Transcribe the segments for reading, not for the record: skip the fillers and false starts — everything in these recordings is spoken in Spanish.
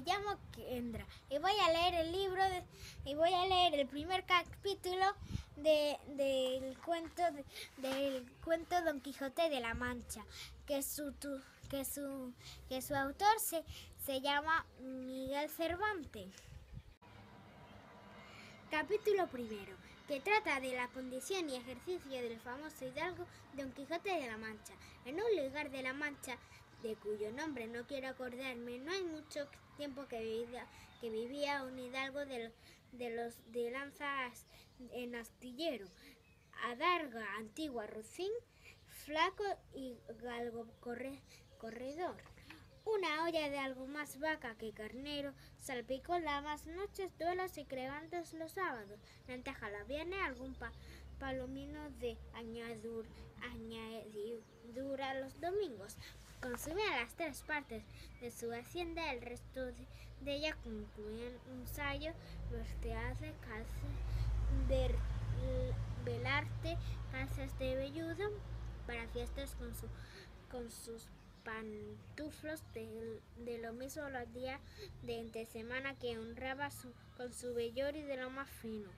llamo Kendra y voy a leer el primer capítulo del cuento Don Quijote de la Mancha, que su autor se llama Miguel Cervantes. Capítulo primero, que trata de la condición y ejercicio del famoso hidalgo Don Quijote de la Mancha. En un lugar de la Mancha, de cuyo nombre no quiero acordarme, no hay mucho tiempo que vivía un hidalgo de lanzas en astillero, adarga, antigua, rocín, flaco y galgo corredor. Una olla de algo más vaca que carnero, salpicó las noches, duelos y crevantes los sábados, lenteja los viernes, algún palomino de añadidura los domingos. Consumía las 3 partes de su hacienda, el resto de ella concluían un sayo, verteace, velarte, calzas de velludo para fiestas con sus pantuflos de lo mismo los días de entre semana, que honraba con su vellor y de lo más fino.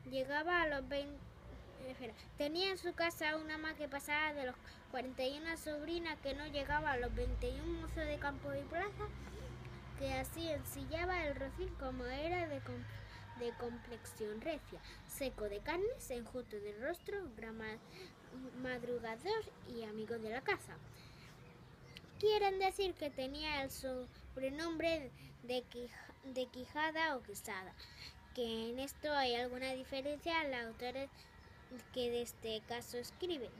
Llegaba a los 20. Tenía en su casa una ama que pasaba de los 41 sobrinas, que no llegaba a los 21 mozos de campo y plaza, que así ensillaba el rocín como era de complexión recia, seco de carnes, enjuto de rostro, gran madrugador y amigo de la casa. Quieren decir que tenía el sobrenombre de Quijada o Quesada, que en esto hay alguna diferencia a los autores que de este caso escriben,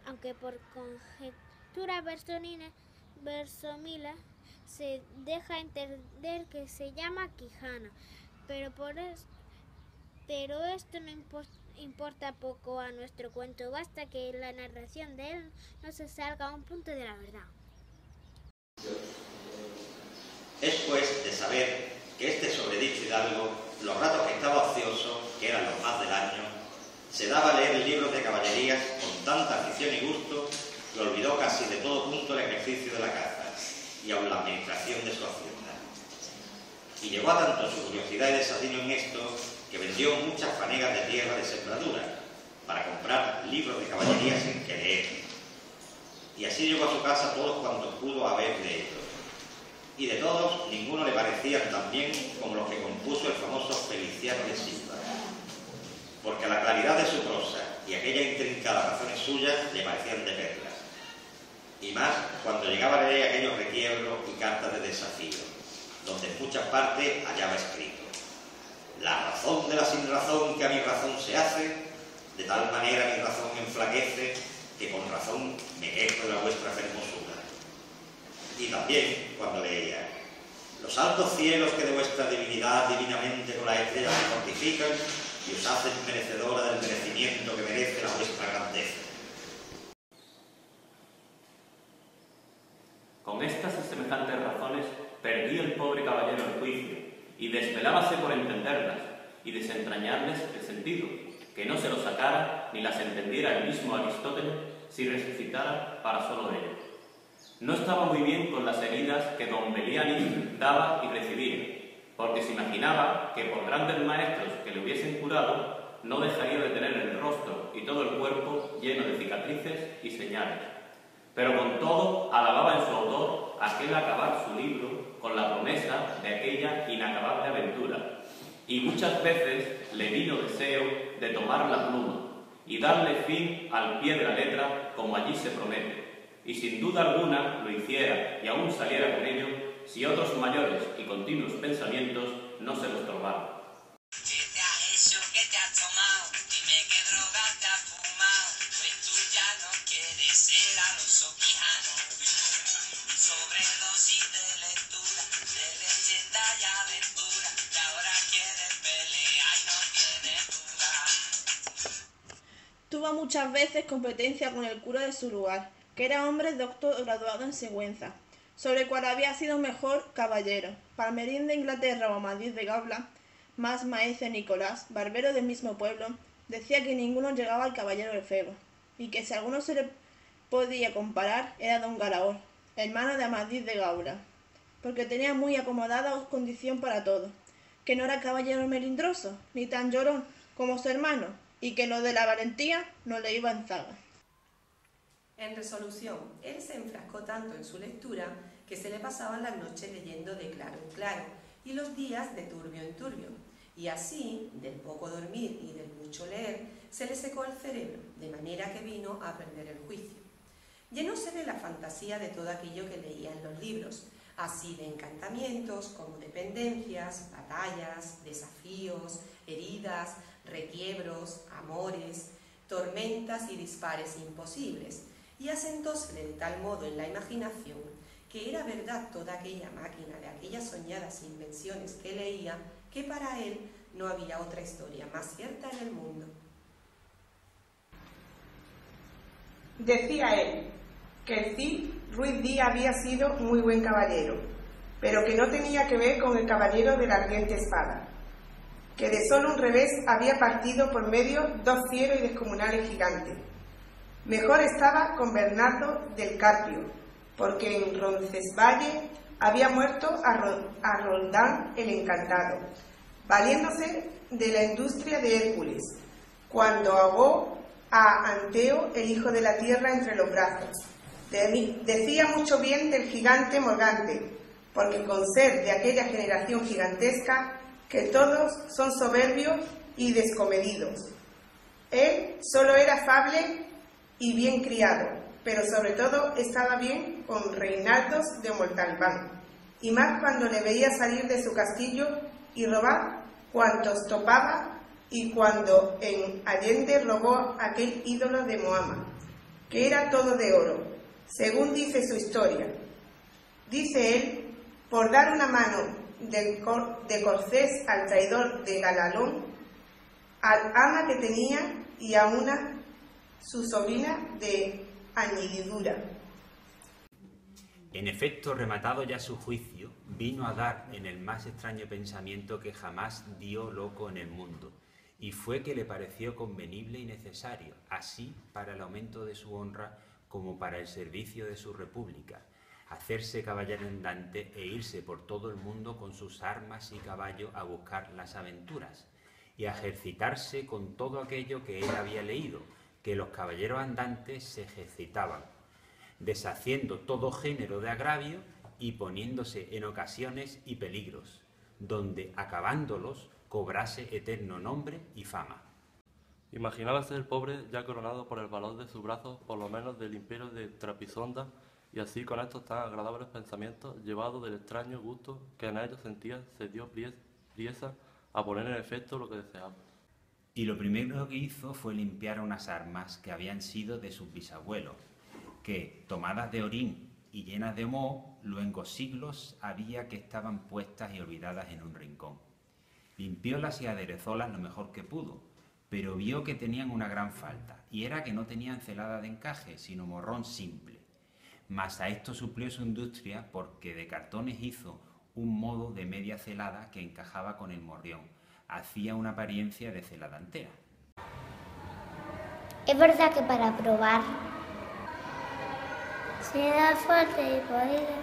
aunque por conjetura versomila se deja entender que se llama Quijana, pero esto no importa poco a nuestro cuento, basta que la narración de él no se salga a un punto de la verdad. Es pues de saber que este sobredicho hidalgo, los ratos que estaba ocioso, que eran los más del año, se daba a leer libros de caballerías con tanta afición y gusto que olvidó casi de todo punto el ejercicio de la caza y aun la administración de su hacienda. Y llegó a tanto su curiosidad y desatino en esto que vendió muchas fanegas de tierra de sembradura para comprar libros de caballerías en que leer. Y así llegó a su casa todos cuantos pudo haber de ellos. Y de todos, ninguno le parecían tan bien como los que compuso el famoso Feliciano de Silva, porque a la claridad de su prosa y aquellas intrincadas razones suyas le parecían de perlas. Y más cuando llegaba a leer aquellos requiebros y cartas de desafío, donde en muchas partes hallaba escrito: la razón de la sin razón que a mi razón se hace, de tal manera mi razón enflaquece, que con razón me quejo de la vuestra hermosura. Y también cuando leía: los altos cielos que de vuestra divinidad divinamente con las estrellas se fortifican y os hacen merecedora del merecimiento que merece la vuestra grandeza. Con estas y semejantes razones perdía el pobre caballero el juicio y desvelábase por entenderlas y desentrañarles el sentido, que no se lo sacara ni las entendiera el mismo Aristóteles si resucitara para solo ello. No estaba muy bien con las heridas que don Belianis daba y recibía, porque se imaginaba que por grandes maestros que le hubiesen curado, no dejaría de tener el rostro y todo el cuerpo lleno de cicatrices y señales. Pero con todo alababa en su autor aquel acabar su libro con la promesa de aquella inacabable aventura, y muchas veces le vino deseo de tomar la pluma y darle fin al pie de la letra como allí se promete, y sin duda alguna lo hiciera y aún saliera con ello si otros mayores y continuos pensamientos no se los torbaban. ¿Qué te has hecho? ¿Qué te has tomado? Dime qué droga te has fumado, pues tú ya no quieres ser Alonso Quijano. Sobredosis de lectura, de leyenda y aventura, y ahora quieres pelea y no tienes duda. Tuvo muchas veces competencia con el cura de su lugar, que era hombre doctor graduado en Sigüenza, sobre el cual había sido mejor caballero. Palmerín de Inglaterra o Amadís de Gaula, más maese Nicolás, barbero del mismo pueblo, decía que ninguno llegaba al caballero del Febo, y que si alguno se le podía comparar era don Galaor, hermano de Amadís de Gaula, porque tenía muy acomodada condición para todo, que no era caballero melindroso, ni tan llorón como su hermano, y que lo de la valentía no le iba en zaga. En resolución, él se enfrascó tanto en su lectura que se le pasaban las noches leyendo de claro en claro y los días de turbio en turbio. Y así, del poco dormir y del mucho leer, se le secó el cerebro, de manera que vino a perder el juicio. Llenóse de la fantasía de todo aquello que leía en los libros, así de encantamientos como de pendencias, batallas, desafíos, heridas, requiebros, amores, tormentas y dispares imposibles, y asentósele de tal modo en la imaginación que era verdad toda aquella máquina de aquellas soñadas invenciones que leía, que para él no había otra historia más cierta en el mundo. Decía él que el Cid Ruiz Díaz había sido muy buen caballero, pero que no tenía que ver con el caballero de la ardiente espada, que de solo un revés había partido por medio 2 fieros y descomunales gigantes. Mejor estaba con Bernardo del Carpio, porque en Roncesvalles había muerto a Roldán el Encantado, valiéndose de la industria de Hércules, cuando ahogó a Anteo, el hijo de la tierra, entre los brazos. Decía mucho bien del gigante Morgante, porque con ser de aquella generación gigantesca, que todos son soberbios y descomedidos. Él solo era afable y bien criado, pero sobre todo estaba bien con Reinaldos de Montalbán, y más cuando le veía salir de su castillo y robar cuantos topaba, y cuando en Allende robó aquel ídolo de Moama, que era todo de oro, según dice su historia. Dice él, por dar una mano de Corcés al traidor de Galalón, al ama que tenía y a una su sobrina de añadidura. En efecto, rematado ya su juicio, vino a dar en el más extraño pensamiento que jamás dio loco en el mundo, y fue que le pareció convenible y necesario, así para el aumento de su honra como para el servicio de su república, hacerse caballero andante e irse por todo el mundo con sus armas y caballo a buscar las aventuras, y a ejercitarse con todo aquello que él había leído, que los caballeros andantes se ejercitaban, deshaciendo todo género de agravio y poniéndose en ocasiones y peligros, donde acabándolos cobrase eterno nombre y fama. Imaginábase el pobre ya coronado por el valor de sus brazos, por lo menos del imperio de Trapisonda, y así con estos tan agradables pensamientos, llevado del extraño gusto que en ellos sentía, se dio priesa a poner en efecto lo que deseaba. Y lo primero que hizo fue limpiar unas armas que habían sido de sus bisabuelos, que, tomadas de orín y llenas de moho, luengos siglos había que estaban puestas y olvidadas en un rincón. Limpiólas y aderezólas lo mejor que pudo, pero vio que tenían una gran falta, y era que no tenían celada de encaje, sino morrón simple. Mas a esto suplió su industria, porque de cartones hizo un modo de media celada que encajaba con el morrión, hacía una apariencia de celada entera. Es verdad que para probar se da fuerte y podrida,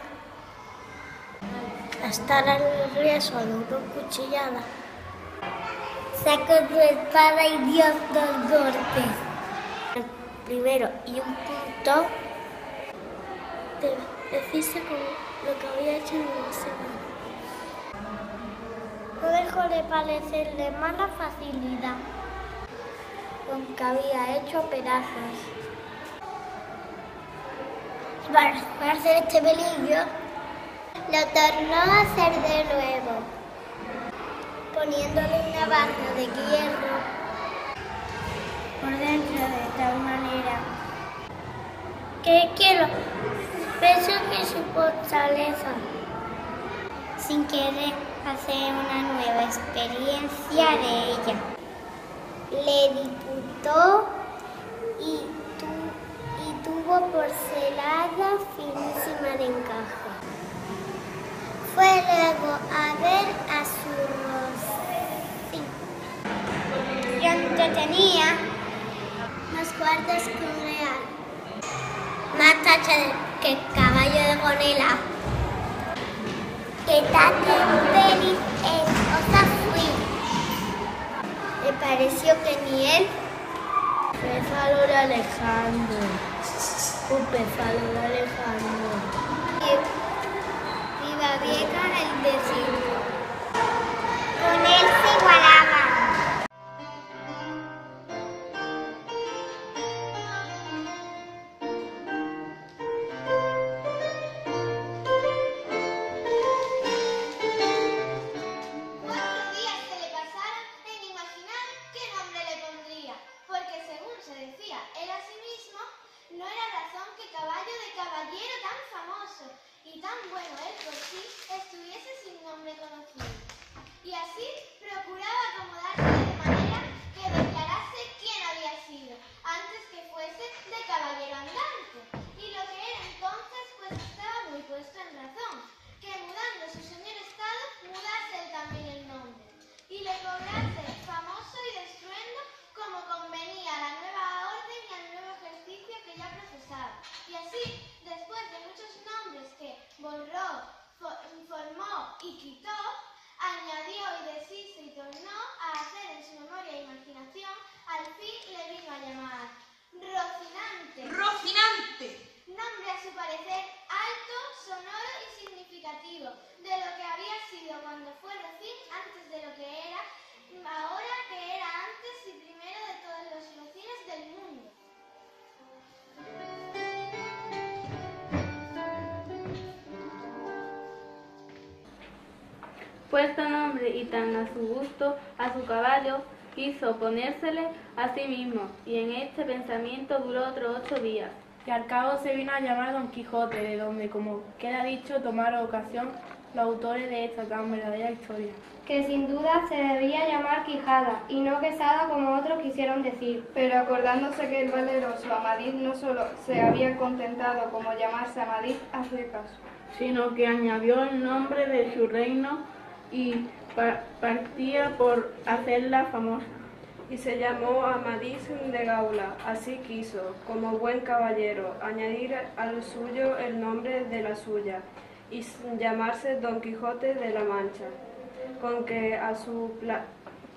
hasta el riesgo de una cuchillada. Saca tu espada y Dios dos golpes. El primero y un punto te deciste con lo que había hecho en una semana. No dejó de parecerle mala facilidad con que había hecho pedazos. Para hacer este peligro, lo tornó a hacer de nuevo, poniéndole una barra de hierro por dentro de tal manera que lo pensó que su fortaleza, sin querer hacer una nueva experiencia de ella, le disputó y tuvo porcelana finísima de encaje. Fue luego a ver a su Rosy, y entretenía más guardas que un real, más tacha que caballo de gonela. Petate pelis es osa fui. Le pareció que ni él. Pefalo de Alejandro. Pefalo de Alejandro. Viva vieja el vecino. Con él se igualaba. Y así procuraba acomodarse de manera que declarase quién había sido, antes que fuese de caballero andante. Y lo que era entonces, pues estaba muy puesto en razón, que mudando su señor estado, mudase él también el nombre, y le cobrase famoso y de estruendo como convenía a la nueva orden y al nuevo ejercicio que ya profesaba. Y así, después de muchos nombres que borró, formó y quitó, añadió y deshizo y tornó a hacer en su memoria e imaginación, al fin le vino a llamar Rocinante. ¡Rocinante! Nombre a su parecer alto, sonoro y significativo, de lo que había sido cuando fue Rocín antes de lo que era, ahora que era antes y primero de todos los rocines del mundo. Puesto nombre y tan a su gusto a su caballo, quiso ponérsele a sí mismo, y en este pensamiento duró otros 8 días. Y al cabo se vino a llamar Don Quijote, de donde, como queda dicho, tomaron ocasión los autores de esta tan verdadera historia. Que sin duda se debía llamar Quijada, y no Quesada como otros quisieron decir. Pero acordándose que el valeroso Amadís no solo se había contentado como llamarse Amadís a secas, sino que añadió el nombre de su reino y partía por hacerla famosa. y se llamó Amadís de Gaula. Así quiso, como buen caballero, añadir al suyo el nombre de la suya, y llamarse Don Quijote de la Mancha, con que a su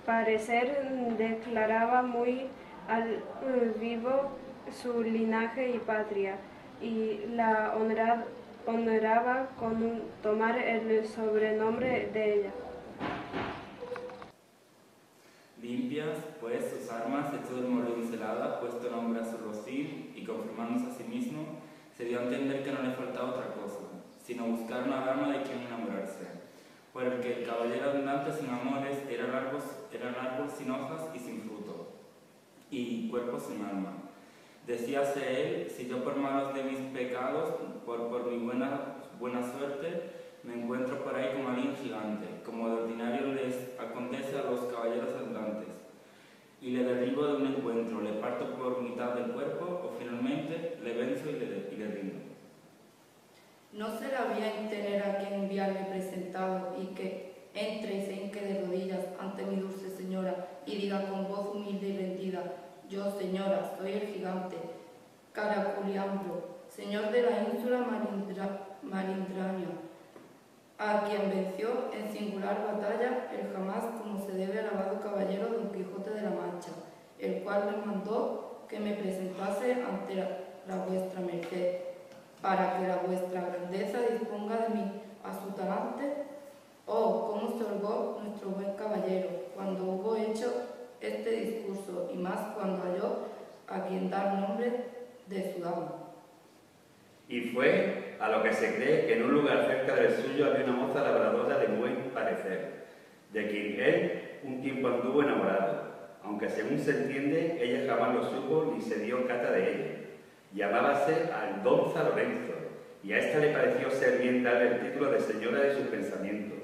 parecer declaraba muy al vivo su linaje y patria, y la honoraba con tomar el sobrenombre de ella. Limpias, pues, sus armas, hecho del moro de celada, puesto nombre a su rocín y confirmándose a sí mismo, se dio a entender que no le faltaba otra cosa, sino buscar una dama de quien enamorarse, porque el caballero andante sin amores era un árbol sin hojas y sin fruto, y cuerpo sin alma. Decíase él, si yo por malos de mis pecados, por mi buena suerte, me encuentro por ahí como alguien gigante, como de ordinario les acontece a los caballeros andantes, y le derribo de un encuentro, le parto por mitad del cuerpo, o finalmente le venzo y le rindo. ¿No será bien tener a quien enviarme presentado y que entre y se hinque de rodillas ante mi dulce señora y diga con voz humilde y rendida: yo, señora, soy el gigante Caraculiambro, señor de la ínsula Malindrania, a quien venció en singular batalla el jamás como se debe alabado caballero Don Quijote de la Mancha, el cual me mandó que me presentase ante la vuestra merced, para que la vuestra grandeza disponga de mí a su talante? Oh, cómo se holgó nuestro buen caballero cuando hubo hecho este discurso, y más cuando halló a quien dar nombre de su dama. Y fue a lo que se cree que en un lugar cerca del suyo había una moza labradora de buen parecer, de quien él un tiempo anduvo enamorado, aunque según se entiende ella jamás lo supo ni se dio cata de ello. Llamábase Aldonza Lorenzo, y a ésta le pareció ser bien darle el título de señora de sus pensamientos,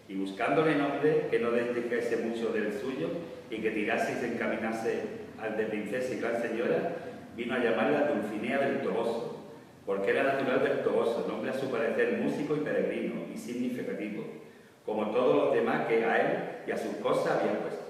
y buscándole nombre que no desdijese mucho del suyo y que tirase y se encaminase al de princesa y gran señora, vino a llamarla Dulcinea del Toboso, porque era natural del Toboso, nombre a su parecer músico y peregrino y significativo, como todos los demás que a él y a sus cosas había puesto.